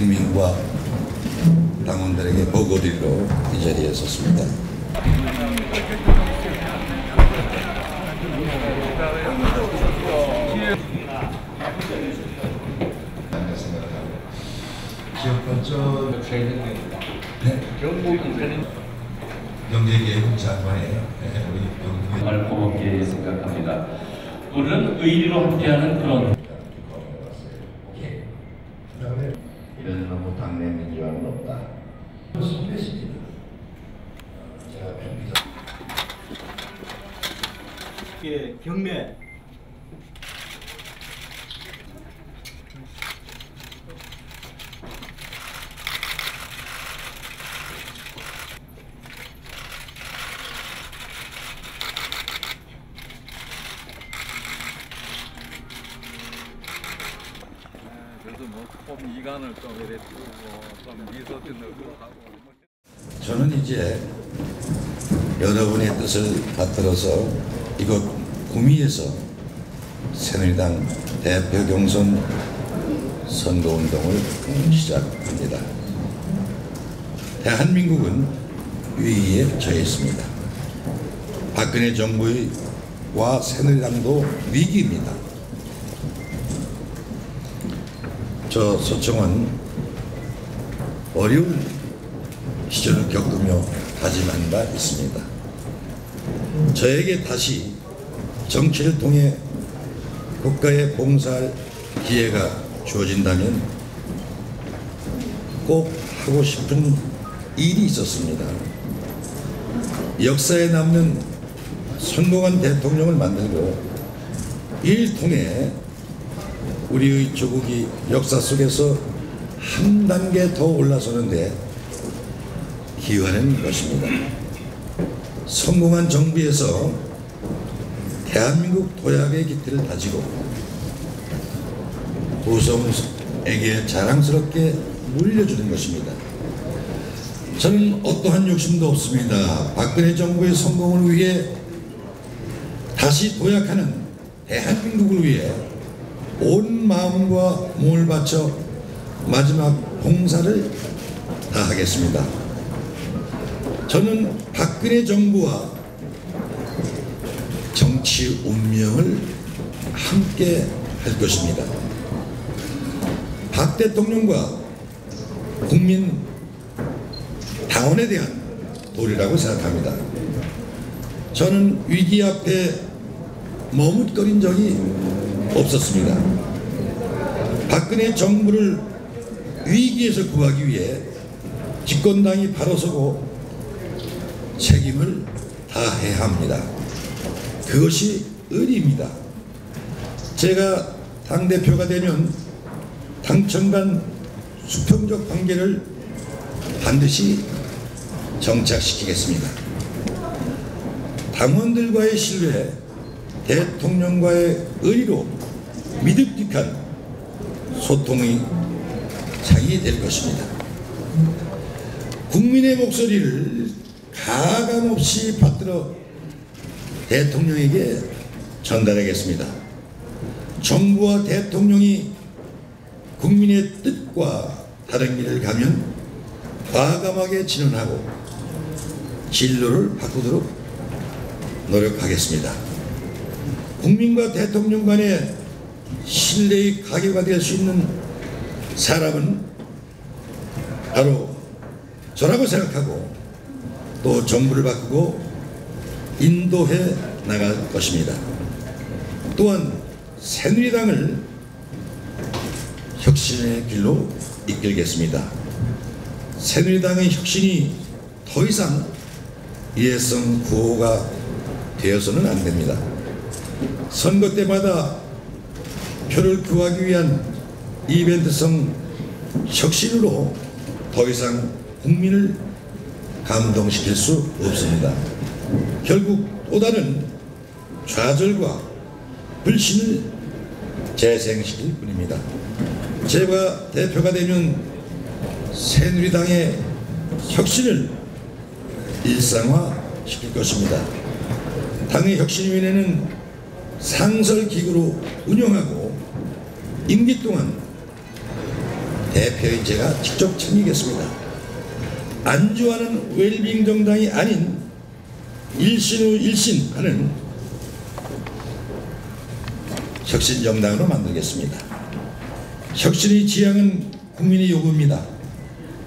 국민과 당원들에게 보고드리러 이 자리에 섰습니다. 경제개혁 장관의 정말 고맙게 생각합니다. 우리는 의리로 함께하는 그런 이런 너무 당내 민주화는 없다. 선배입니다. 제가 뵙니다. 경매 그래도 뭐좀 이간을 좀 이래 두고 좀 미소도 넣고 하고. 저는 이제 여러분의 뜻을 받들어서 이곳 구미에서 새누리당 대표 경선 선거운동을 시작합니다. 대한민국은 위기에 처해 있습니다. 박근혜 정부와 새누리당도 위기입니다. 저 서청은 어려운 시절을 겪으며 다짐한 바 있습니다. 저에게 다시 정치를 통해 국가에 봉사할 기회가 주어진다면 꼭 하고 싶은 일이 있었습니다. 역사에 남는 성공한 대통령을 만들고 이를 통해 우리의 조국이 역사 속에서 한 단계 더 올라서는데 기여하는 것입니다. 성공한 정부에서 대한민국 도약의 기틀을 다지고 후손에게 자랑스럽게 물려주는 것입니다. 저는 어떠한 욕심도 없습니다. 박근혜 정부의 성공을 위해 다시 도약하는 대한민국을 위해 온 마음과 몸을 바쳐 마지막 봉사를 다하겠습니다. 저는 박근혜 정부와 정치 운명을 함께 할 것입니다. 박 대통령과 국민 당원에 대한 도리라고 생각합니다. 저는 위기 앞에 머뭇거린 적이 없었습니다. 박근혜 정부를 위기에서 구하기 위해 집권당이 바로 서고 책임을 다해야 합니다. 그것이 의리입니다. 제가 당대표가 되면 당청 간 수평적 관계를 반드시 정착시키겠습니다. 당원들과의 신뢰, 대통령과의 의리로 미득득한 소통의 장이 될 것입니다. 국민의 목소리를 가감없이 받들어 대통령에게 전달하겠습니다. 정부와 대통령이 국민의 뜻과 다른 길을 가면 과감하게 진언하고 진로를 바꾸도록 노력하겠습니다. 국민과 대통령 간의 신뢰의 가계가 될 수 있는 사람은 바로 저라고 생각하고 또 정부를 바꾸고 인도해 나갈 것입니다. 또한 새누리당을 혁신의 길로 이끌겠습니다. 새누리당의 혁신이 더 이상 일회성 구호가 되어서는 안 됩니다. 선거 때마다 표를 구하기 위한 이벤트성 혁신으로 더 이상 국민을 감동시킬 수 없습니다. 결국 또 다른 좌절과 불신을 재생시킬 뿐입니다. 제가 대표가 되면 새누리당의 혁신을 일상화시킬 것입니다. 당의 혁신위원회는 상설기구로 운영하고 임기 동안 대표인 제가 직접 챙기겠습니다. 안주하는 웰빙 정당이 아닌 일신 후 일신 하는 혁신 정당으로 만들겠습니다. 혁신의 지향은 국민의 요구입니다.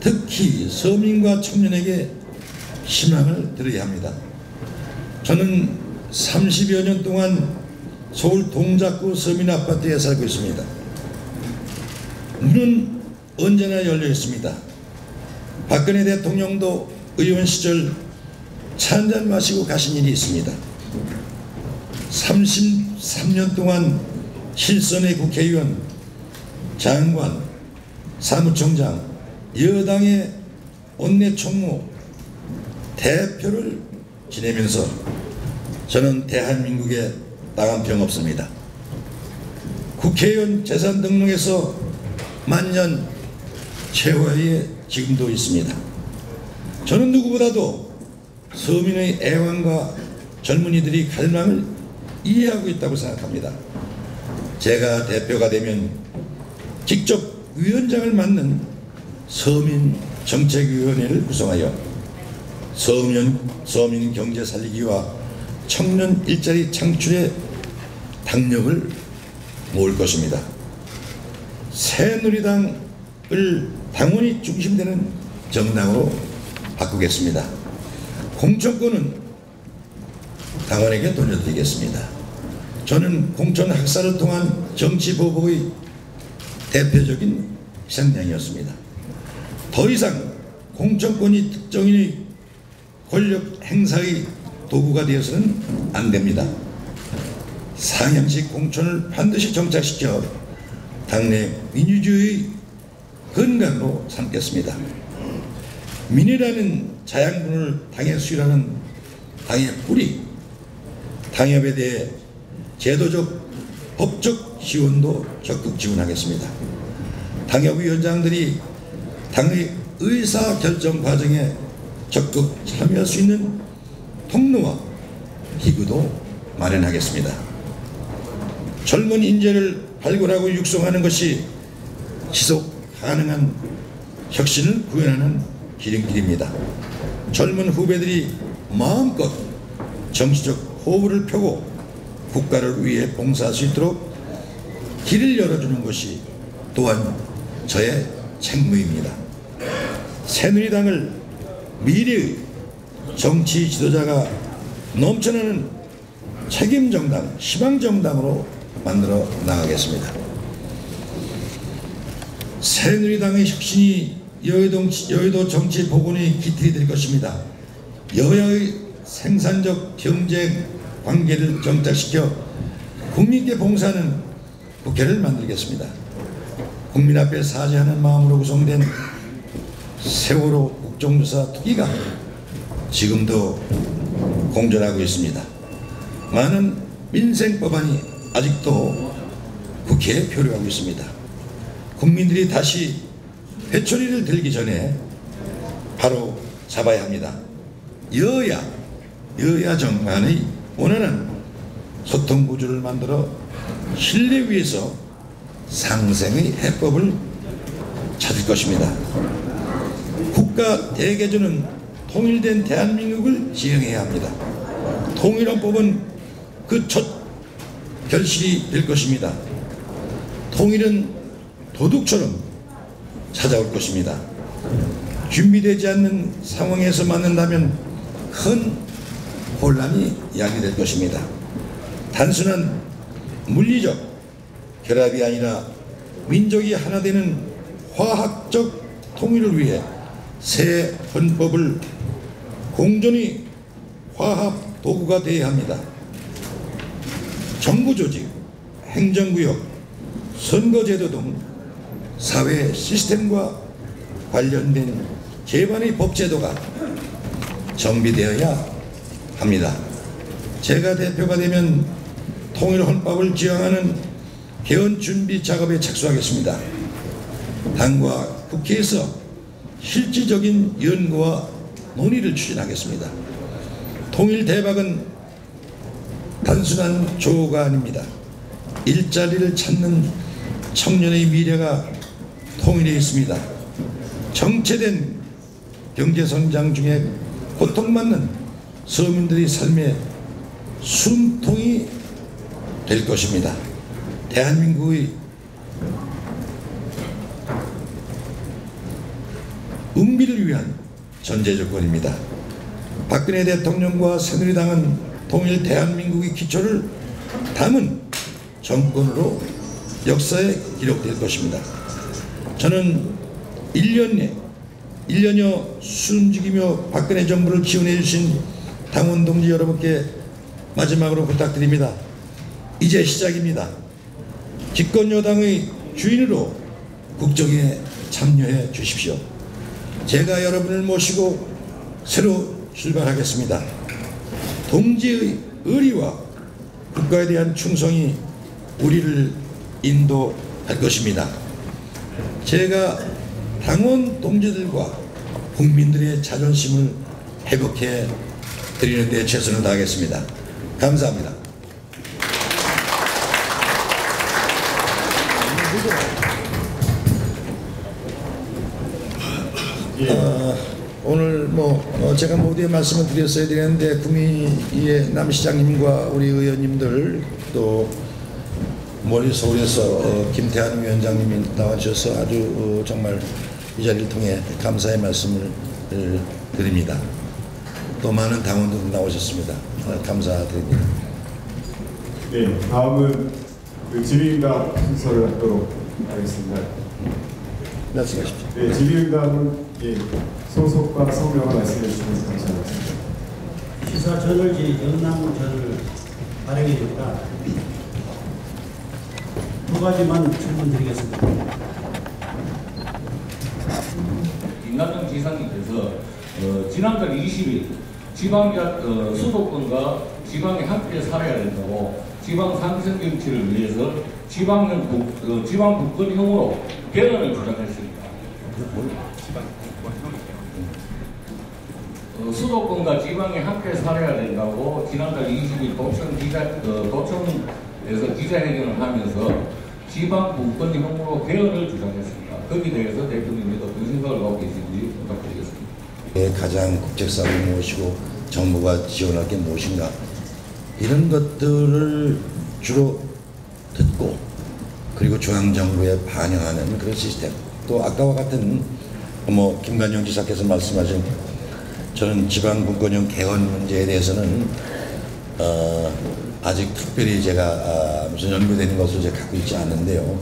특히 서민과 청년에게 희망을 드려야 합니다. 저는 30여 년 동안 서울 동작구 서민 아파트에 살고 있습니다. 문은 언제나 열려 있습니다. 박근혜 대통령도 의원 시절 차 한잔 마시고 가신 일이 있습니다. 33년 동안 실선의 국회의원, 장관, 사무총장, 여당의 원내 총무, 대표를 지내면서 저는 대한민국에 나간 병 없습니다. 국회의원 재산 등록에서 만년 최고에 지금도 있습니다. 저는 누구보다도 서민의 애환과 젊은이들이 갈망을 이해하고 있다고 생각합니다. 제가 대표가 되면 직접 위원장을 맡는 서민정책위원회를 구성하여 서민 경제 살리기와 청년 일자리 창출에 당력을 모을 것입니다. 새누리당을 당원이 중심되는 정당으로 바꾸겠습니다. 공천권은 당원에게 돌려드리겠습니다. 저는 공천 학살을 통한 정치 보복의 대표적인 희생양이었습니다. 더 이상 공천권이 특정인의 권력 행사의 도구가 되어서는 안 됩니다. 상향식 공천을 반드시 정착시켜 당내 민주주의 건강으로 삼겠습니다. 민이라는 자양분을 당에 수혈하는 당의 뿌리, 당협에 대해 제도적, 법적 지원도 적극 지원하겠습니다. 당협위원장들이 당의 의사결정 과정에 적극 참여할 수 있는 통로와 기구도 마련하겠습니다. 젊은 인재를 발굴하고 육성하는 것이 지속 가능한 혁신을 구현하는 기름길입니다. 젊은 후배들이 마음껏 정치적 호흡을 펴고 국가를 위해 봉사할 수 있도록 길을 열어주는 것이 또한 저의 책무입니다. 새누리당을 미래의 정치 지도자가 넘쳐나는 책임정당, 희망정당으로 만들어 나가겠습니다. 새누리당의 혁신이 여의도 정치 복원의 기틀이 될 것입니다. 여야의 생산적 경쟁 관계를 정착시켜 국민께 봉사하는 국회를 만들겠습니다. 국민 앞에 사죄하는 마음으로 구성된 세월호 국정조사 특위가 지금도 공존하고 있습니다. 많은 민생 법안이 아직도 국회에 표류하고 있습니다. 국민들이 다시 회초리를 들기 전에 바로 잡아야 합니다. 여야 정간의 원활한 소통 구조를 만들어 신뢰 위에서 상생의 해법을 찾을 것입니다. 국가 대개조는 통일된 대한민국을 지향해야 합니다. 통일헌법은 그 첫 결실이 될 것입니다. 통일은 도둑처럼 찾아올 것입니다. 준비되지 않는 상황에서 만난다면 큰 혼란이 야기될 것입니다. 단순한 물리적 결합이 아니라 민족이 하나 되는 화학적 통일을 위해 새 헌법을 공존히 화합 도구가 되어야 합니다. 정부조직, 행정구역, 선거제도 등 사회 시스템과 관련된 제반의 법제도가 정비되어야 합니다. 제가 대표가 되면 통일헌법을 지향하는 개헌 준비 작업에 착수하겠습니다. 당과 국회에서 실질적인 연구와 논의를 추진하겠습니다. 통일 대박은 단순한 조가 아닙니다. 일자리를 찾는 청년의 미래가 통일에 있습니다. 정체된 경제성장 중에 고통받는 서민들의 삶의 숨통이 될 것입니다. 대한민국의 은비를 위한 전제 조건입니다. 박근혜 대통령과 새누리당은 통일 대한민국의 기초를 담은 정권으로 역사에 기록될 것입니다. 저는 1년여 숨죽이며 박근혜 정부를 지원해 주신 당원 동지 여러분께 마지막으로 부탁드립니다. 이제 시작입니다. 집권 여당의 주인으로 국정에 참여해 주십시오. 제가 여러분을 모시고 새로 출발하겠습니다. 동지의 의리와 국가에 대한 충성이 우리를 인도할 것입니다. 제가 당원 동지들과 국민들의 자존심을 회복해 드리는 데 최선을 다하겠습니다. 감사합니다. 오늘 제가 모두의 말씀을 드렸어야 되는데 구미의 남시장님과 우리 의원님들 또 멀리 서울에서 김태환 위원장님이 나와주셔서 아주 정말 이 자리를 통해 감사의 말씀을 드립니다. 또 많은 당원들 나오셨습니다. 감사드립니다. 네, 다음은 질의응답 순서를 하도록 하겠습니다. 말씀하십시오. 네, 질의응답은 소속과 성명을 말씀해 주시면서 감사하겠습니다. 시사 저널지 영남전을 발행해줬다. 두 가지만 질문드리겠습니다. 김남정 지사님께서 지난달 20일 수도권과 지방이 함께 살아야 된다고 지방 상생 정치를 위해서 지방 국권형으로 개헌을 주장했습니다. 수도권과 지방이 함께 살아야 된다고 지난달 20일 도청에서 기자회견을 하면서 지방 국권형으로 개헌을 주장했습니다. 거기에 대해서 대통령이 어떤 생각을 갖고 계신지 부탁드리겠습니다. 가장 국책사업이 무엇이고 정부가 지원할 게 무엇인가 이런 것들을 주로 듣고 그리고 중앙정부에 반영하는 그런 시스템 또 아까와 같은 김관영 지사께서 말씀하신 저는 지방분권형 개헌 문제에 대해서는 아직 특별히 제가 무슨 연구되는 것을 제가 갖고 있지 않는데요.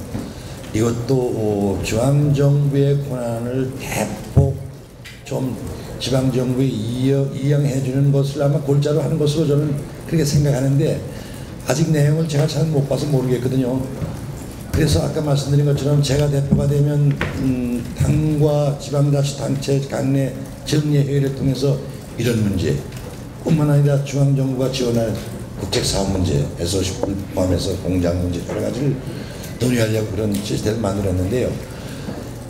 이것도 중앙정부의 권한을 대폭 좀 지방정부에 이양해주는 것을 아마 골자로 하는 것으로 저는 그렇게 생각하는데 아직 내용을 제가 잘 못 봐서 모르겠거든요. 그래서 아까 말씀드린 것처럼 제가 대표가 되면 당과 지방자치단체 간내 정례회의를 통해서 이런 문제 뿐만 아니라 중앙정부가 지원할 국책사업 문제에서 포함해서 공장 문제 여러 가지를 논의하려고 그런 시스템을 만들었는데요.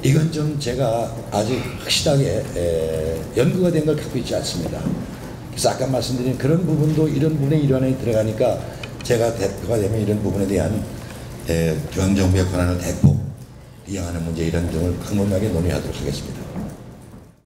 이건 좀 제가 아직 확실하게 연구가 된 걸 갖고 있지 않습니다. 그래서 아까 말씀드린 그런 부분도 이런 부분에 일환에 들어가니까 제가 대표가 되면 이런 부분에 대한 중앙정부의 권한을 대폭 이양하는 문제 이런 등을 광범위하게 논의하도록 하겠습니다.